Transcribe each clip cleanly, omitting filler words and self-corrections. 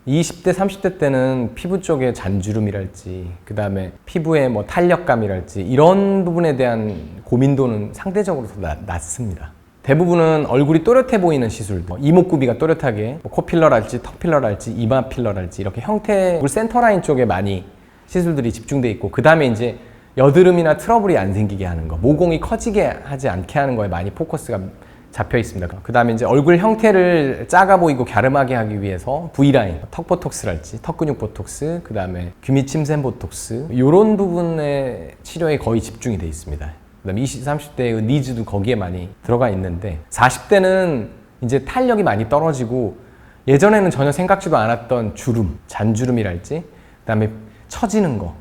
20대, 30대 때는 피부 쪽에 잔주름이랄지 그 다음에 피부에 뭐 탄력감이랄지 이런 부분에 대한 고민도는 상대적으로 더 낮습니다. 대부분은 얼굴이 또렷해 보이는 시술, 이목구비가 또렷하게 코필러랄지 턱필러랄지 이마필러랄지 이렇게 형태 센터라인 쪽에 많이 시술들이 집중돼 있고, 그 다음에 이제 여드름이나 트러블이 안 생기게 하는 거, 모공이 커지게 하지 않게 하는 거에 많이 포커스가 잡혀 있습니다. 그 다음에 이제 얼굴 형태를 작아 보이고 갸름하게 하기 위해서 V라인, 턱 보톡스랄지 턱 근육 보톡스, 그 다음에 귀밑 침샘 보톡스 이런 부분의 치료에 거의 집중이 돼 있습니다. 그 다음에 20, 30대의 니즈도 거기에 많이 들어가 있는데, 40대는 이제 탄력이 많이 떨어지고 예전에는 전혀 생각지도 않았던 주름, 잔주름이랄지 그 다음에 처지는 거,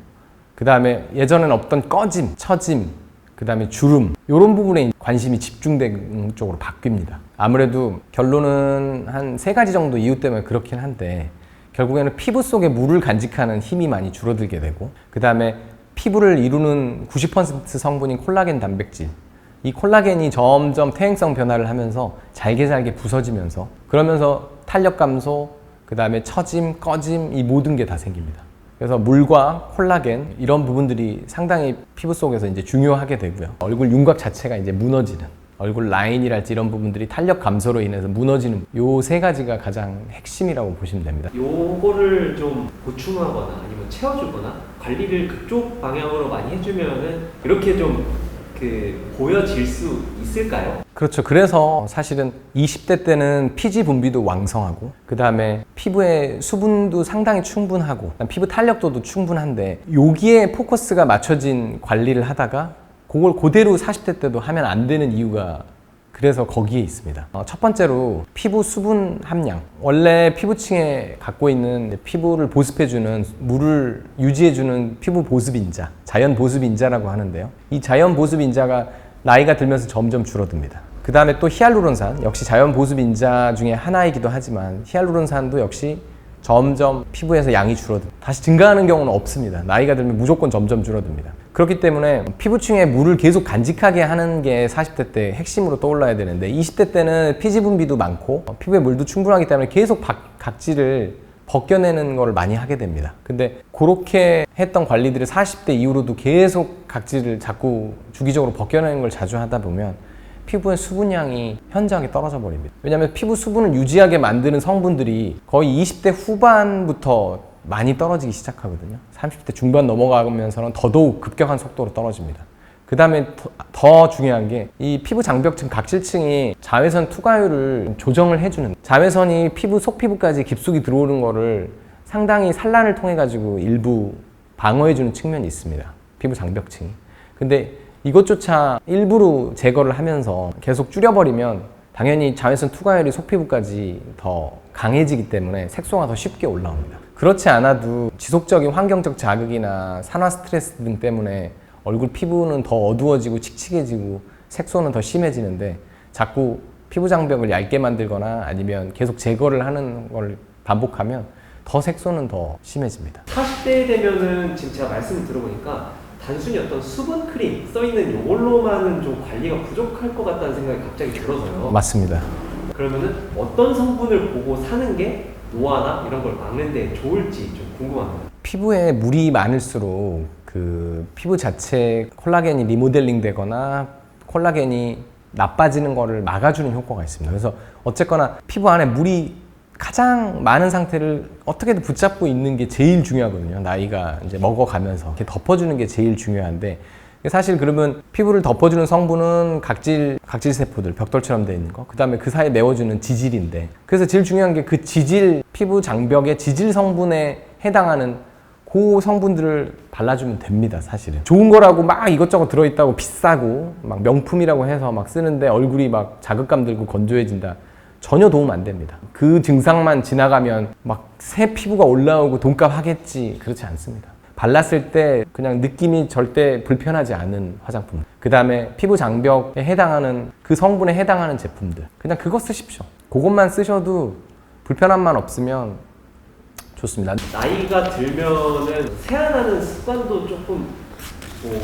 그 다음에 예전에는 없던 꺼짐, 처짐, 그 다음에 주름 이런 부분에 관심이 집중된 쪽으로 바뀝니다. 아무래도 결론은 한 3가지 정도 이유 때문에 그렇긴 한데, 결국에는 피부 속에 물을 간직하는 힘이 많이 줄어들게 되고, 그 다음에 피부를 이루는 90% 성분인 콜라겐 단백질, 이 콜라겐이 점점 퇴행성 변화를 하면서 잘게 부서지면서, 그러면서 탄력 감소, 그 다음에 처짐, 꺼짐 이 모든 게 다 생깁니다. 그래서 물과 콜라겐 이런 부분들이 상당히 피부 속에서 이제 중요하게 되고요. 얼굴 윤곽 자체가 이제 무너지는, 얼굴 라인이랄지 이런 부분들이 탄력 감소로 인해서 무너지는 요 3가지가 가장 핵심이라고 보시면 됩니다. 요거를 좀 보충하거나 아니면 채워주거나 관리를 그쪽 방향으로 많이 해주면은 이렇게 좀 보여질 수 있을까요? 그렇죠. 그래서 사실은 20대 때는 피지 분비도 왕성하고, 그 다음에 피부의 수분도 상당히 충분하고, 피부 탄력도도 충분한데, 여기에 포커스가 맞춰진 관리를 하다가 그걸 그대로 40대 때도 하면 안 되는 이유가 그래서 거기에 있습니다. 첫 번째로 피부 수분 함량. 원래 피부층에 갖고 있는 피부를 보습해주는, 물을 유지해주는 피부 보습인자, 자연 보습인자라고 하는데요. 이 자연 보습인자가 나이가 들면서 점점 줄어듭니다. 그 다음에 또 히알루론산, 역시 자연 보습인자 중에 하나이기도 하지만 히알루론산도 역시 점점 피부에서 양이 줄어듭니다. 다시 증가하는 경우는 없습니다. 나이가 들면 무조건 점점 줄어듭니다. 그렇기 때문에 피부층에 물을 계속 간직하게 하는 게 40대 때 핵심으로 떠올라야 되는데, 20대 때는 피지 분비도 많고 피부에 물도 충분하기 때문에 계속 각질을 벗겨내는 걸 많이 하게 됩니다. 근데 그렇게 했던 관리들을 40대 이후로도 계속 각질을 자꾸 주기적으로 벗겨내는 걸 자주 하다 보면 피부의 수분량이 현저하게 떨어져 버립니다. 왜냐하면 피부 수분을 유지하게 만드는 성분들이 거의 20대 후반부터 많이 떨어지기 시작하거든요. 30대 중반 넘어가면서는 더더욱 급격한 속도로 떨어집니다. 그 다음에 더 중요한 게, 이 피부 장벽층, 각질층이 자외선 투과율을 조정을 해주는, 자외선이 피부 속피부까지 깊숙이 들어오는 거를 상당히 산란을 통해 가지고 일부 방어해주는 측면이 있습니다. 피부 장벽층이. 근데 이것조차 일부러 제거를 하면서 계속 줄여버리면 당연히 자외선 투과율이 속피부까지 더 강해지기 때문에 색소가 더 쉽게 올라옵니다. 그렇지 않아도 지속적인 환경적 자극이나 산화 스트레스 등 때문에 얼굴 피부는 더 어두워지고 칙칙해지고 색소는 더 심해지는데, 자꾸 피부 장벽을 얇게 만들거나 아니면 계속 제거를 하는 걸 반복하면 더 색소는 더 심해집니다. 40대 되면은 지금 제가 말씀을 들어보니까 단순히 어떤 수분 크림 써있는 이걸로만은 좀 관리가 부족할 것 같다는 생각이 갑자기 들어서요. 맞습니다. 그러면은 어떤 성분을 보고 사는 게 노화나 이런 걸 막는 데 좋을지 좀 궁금합니다. 피부에 물이 많을수록 그 피부 자체 콜라겐이 리모델링 되거나 콜라겐이 나빠지는 거를 막아주는 효과가 있습니다. 그래서 어쨌거나 피부 안에 물이 가장 많은 상태를 어떻게든 붙잡고 있는 게 제일 중요하거든요. 나이가 이제 먹어가면서 이렇게 덮어주는 게 제일 중요한데, 사실 그러면 피부를 덮어주는 성분은 각질세포들, 벽돌처럼 되어 있는 거, 그 다음에 그 사이에 메워주는 지질인데, 그래서 제일 중요한 게 그 지질, 피부 장벽의 지질 성분에 해당하는 그 성분들을 발라주면 됩니다. 사실은 좋은 거라고 막 이것저것 들어있다고 비싸고 막 명품이라고 해서 막 쓰는데 얼굴이 막 자극감 들고 건조해진다, 전혀 도움 안 됩니다. 그 증상만 지나가면 막 새 피부가 올라오고 돈값 하겠지, 그렇지 않습니다. 발랐을 때 그냥 느낌이 절대 불편하지 않은 화장품, 그 다음에 피부 장벽에 해당하는 그 성분에 해당하는 제품들, 그냥 그거 쓰십시오. 그것만 쓰셔도 불편함만 없으면 좋습니다. 나이가 들면은 세안하는 습관도 조금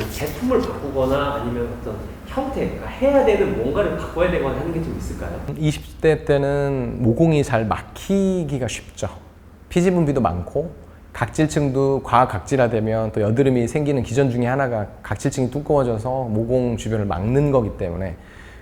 제품을 바꾸거나 아니면 어떤 형태, 그러니까 해야 되는 뭔가를 바꿔야 되거나 하는 게 좀 있을까요? 20대 때는 모공이 잘 막히기가 쉽죠. 피지 분비도 많고 각질층도 과각질화되면 또 여드름이 생기는 기전 중에 하나가 각질층이 두꺼워져서 모공 주변을 막는 거기 때문에.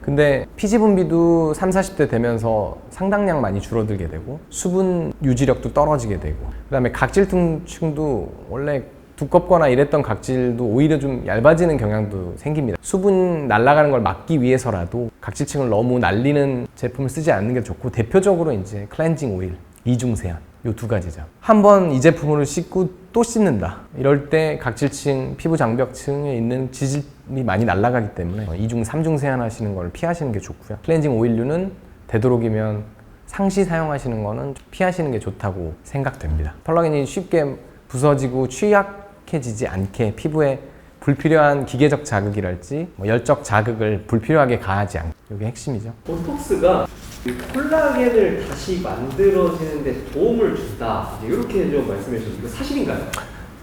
근데 피지 분비도 30, 40대 되면서 상당량 많이 줄어들게 되고 수분 유지력도 떨어지게 되고, 그다음에 각질층도 원래 두껍거나 이랬던 각질도 오히려 좀 얇아지는 경향도 생깁니다. 수분 날아가는 걸 막기 위해서라도 각질층을 너무 날리는 제품을 쓰지 않는 게 좋고, 대표적으로 이제 클렌징 오일, 이중세안, 요 두 가지죠. 한번 이 제품으로 씻고 또 씻는다, 이럴 때 각질층, 피부 장벽층에 있는 지질이 많이 날아가기 때문에 2중, 3중 세안 하시는 걸 피하시는 게 좋고요. 클렌징 오일류는 되도록이면 상시 사용하시는 거는 피하시는 게 좋다고 생각됩니다. 콜라겐이 쉽게 부서지고 취약해지지 않게 피부에 불필요한 기계적 자극이랄지 열적 자극을 불필요하게 가하지 않게, 이게 핵심이죠. 보톡스가 콜라겐을 다시 만들어지는 데 도움을 준다, 이렇게 좀 말씀해 주셨는데 이거 사실인가요?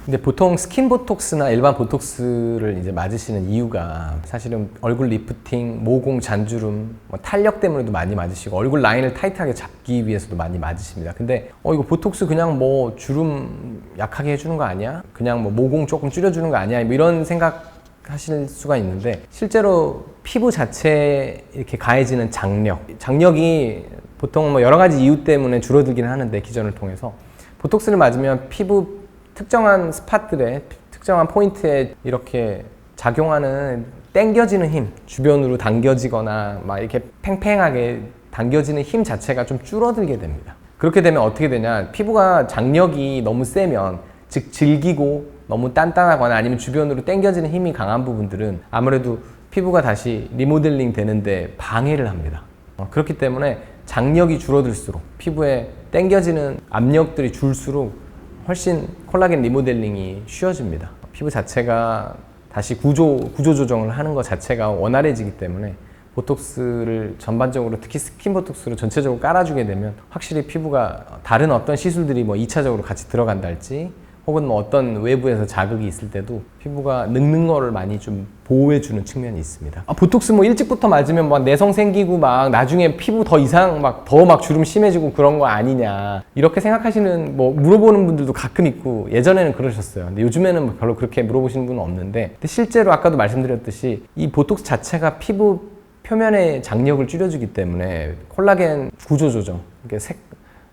근데 보통 스킨 보톡스나 일반 보톡스를 이제 맞으시는 이유가 사실은 얼굴 리프팅, 모공 잔주름, 탄력 때문에도 많이 맞으시고 얼굴 라인을 타이트하게 잡기 위해서도 많이 맞으십니다. 근데 이거 보톡스 그냥 뭐 주름 약하게 해주는 거 아니야? 그냥 뭐 모공 조금 줄여주는 거 아니야? 뭐 이런 생각 하실 수가 있는데, 실제로 피부 자체에 이렇게 가해지는 장력이 보통 뭐 여러 가지 이유 때문에 줄어들기는 하는데, 기전을 통해서 보톡스를 맞으면 피부 특정한 스팟들에, 특정한 포인트에 이렇게 작용하는 당겨지는 힘, 주변으로 당겨지거나 막 이렇게 팽팽하게 당겨지는 힘 자체가 좀 줄어들게 됩니다. 그렇게 되면 어떻게 되냐, 피부가 장력이 너무 세면, 즉 질기고 너무 단단하거나 아니면 주변으로 당겨지는 힘이 강한 부분들은 아무래도 피부가 다시 리모델링 되는데 방해를 합니다. 그렇기 때문에 장력이 줄어들수록, 피부에 당겨지는 압력들이 줄수록 훨씬 콜라겐 리모델링이 쉬워집니다. 피부 자체가 다시 구조 조정을 하는 것 자체가 원활해지기 때문에 보톡스를 전반적으로, 특히 스킨 보톡스를 전체적으로 깔아주게 되면 확실히 피부가 다른 어떤 시술들이 뭐 2차적으로 같이 들어간다 할지, 혹은 뭐 어떤 외부에서 자극이 있을 때도 피부가 늙는 거를 많이 좀 보호해주는 측면이 있습니다. 보톡스 뭐 일찍부터 맞으면 막 내성 생기고 막 나중에 피부 더 이상 더 주름 심해지고 그런 거 아니냐, 이렇게 생각하시는, 뭐 물어보는 분들도 가끔 있고, 예전에는 그러셨어요. 근데 요즘에는 별로 그렇게 물어보시는 분은 없는데, 근데 실제로 아까도 말씀드렸듯이 이 보톡스 자체가 피부 표면의 장력을 줄여주기 때문에 콜라겐 구조 조정,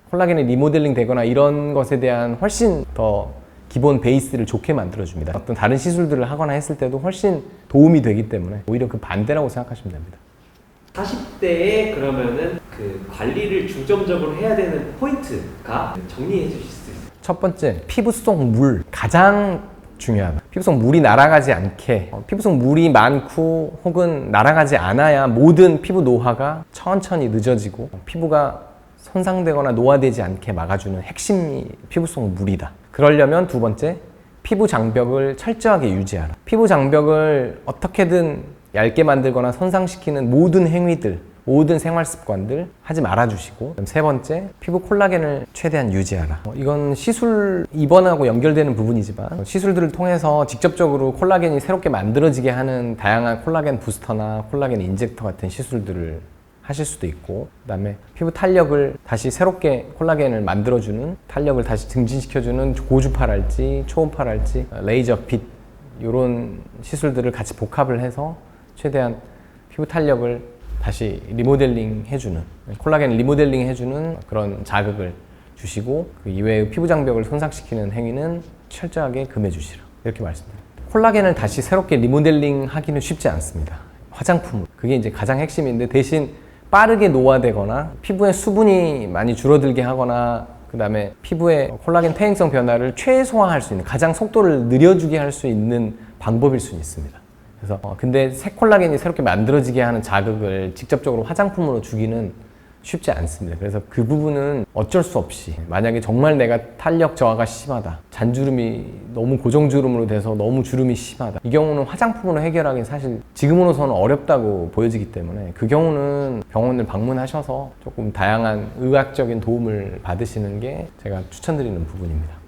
콜라겐이 리모델링 되거나 이런 것에 대한 훨씬 더 기본 베이스를 좋게 만들어줍니다. 어떤 다른 시술들을 하거나 했을 때도 훨씬 도움이 되기 때문에 오히려 그 반대라고 생각하시면 됩니다. 40대에 그러면은 그 관리를 중점적으로 해야 되는 포인트가 정리해 주실 수 있어요? 첫 번째, 피부 속 물, 가장 중요하다. 피부 속 물이 날아가지 않게, 피부 속 물이 많고 혹은 날아가지 않아야 모든 피부 노화가 천천히 늦어지고 피부가 손상되거나 노화되지 않게 막아주는 핵심이 피부 속 물이다. 그러려면 두 번째, 피부 장벽을 철저하게 유지하라. 피부 장벽을 어떻게든 얇게 만들거나 손상시키는 모든 행위들, 모든 생활 습관들 하지 말아주시고, 세 번째, 피부 콜라겐을 최대한 유지하라. 이건 시술 입원하고 연결되는 부분이지만 시술들을 통해서 직접적으로 콜라겐이 새롭게 만들어지게 하는 다양한 콜라겐 부스터나 콜라겐 인젝터 같은 시술들을 하실 수도 있고, 그 다음에 피부 탄력을 다시 새롭게 콜라겐을 만들어주는, 탄력을 다시 증진시켜주는 고주파랄지 초음파랄지 레이저 빛, 이런 시술들을 같이 복합을 해서 최대한 피부 탄력을 다시 리모델링 해주는, 콜라겐 리모델링 해주는 그런 자극을 주시고, 그 이외의 피부 장벽을 손상시키는 행위는 철저하게 금해 주시라, 이렇게 말씀드립니다. 콜라겐을 다시 새롭게 리모델링 하기는 쉽지 않습니다. 화장품, 그게 이제 가장 핵심인데, 대신 빠르게 노화되거나 피부에 수분이 많이 줄어들게 하거나, 그 다음에 피부의 콜라겐 퇴행성 변화를 최소화할 수 있는, 가장 속도를 느려주게 할 수 있는 방법일 수는 있습니다. 그래서 근데 새 콜라겐이 새롭게 만들어지게 하는 자극을 직접적으로 화장품으로 주기는 쉽지 않습니다. 그래서 그 부분은 어쩔 수 없이, 만약에 정말 내가 탄력 저하가 심하다, 잔주름이 너무 고정주름으로 돼서 너무 주름이 심하다, 이 경우는 화장품으로 해결하기는 사실 지금으로서는 어렵다고 보여지기 때문에 그 경우는 병원을 방문하셔서 조금 다양한 의학적인 도움을 받으시는 게 제가 추천드리는 부분입니다.